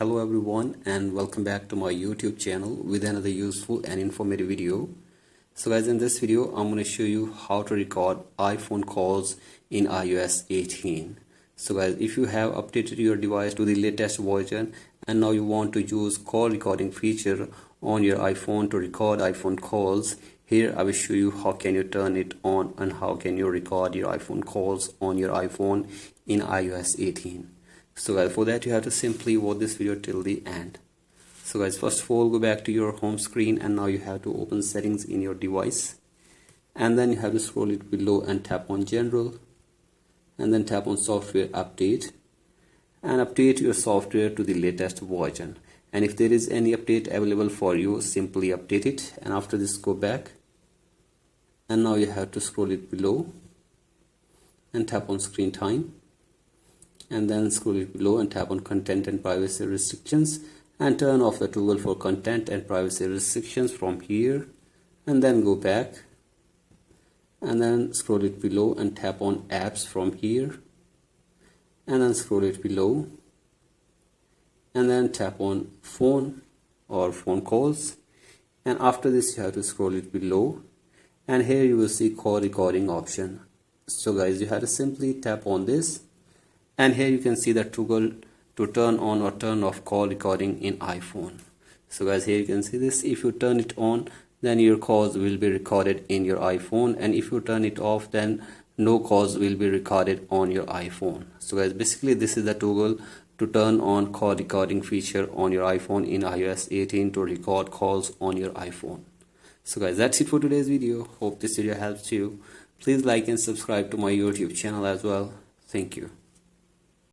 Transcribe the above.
Hello everyone and welcome back to my YouTube channel with another useful and informative video. So guys, in this video I'm going to show you how to record iPhone calls in iOS 18. So guys, if you have updated your device to the latest version and now you want to use call recording feature on your iPhone to record iPhone calls, here I will show you how can you turn it on and how can you record your iPhone calls on your iPhone in iOS 18. So guys, for that you have to simply watch this video till the end. So guys, first of all go back to your home screen and now you have to open settings in your device, and then you have to scroll it below and tap on general, and then tap on software update and update your software to the latest version. And if there is any update available for you, simply update it. And after this go back and now you have to scroll it below and tap on screen time, and then scroll it below and tap on content and privacy restrictions and turn off the toggle for content and privacy restrictions from here, and then go back and then scroll it below and tap on apps from here, and then scroll it below and then tap on phone or phone calls, and after this you have to scroll it below and here you will see call recording option. So guys, you have to simply tap on this, and here you can see the toggle to turn on or turn off call recording in iPhone. So guys, here you can see this. If you turn it on, then your calls will be recorded in your iPhone, and if you turn it off, then no calls will be recorded on your iPhone. So guys, basically this is the toggle to turn on call recording feature on your iPhone in iOS 18 to record calls on your iPhone. So guys, that's it for today's video. Hope this video helps you. Please like and subscribe to my YouTube channel as well. Thank you.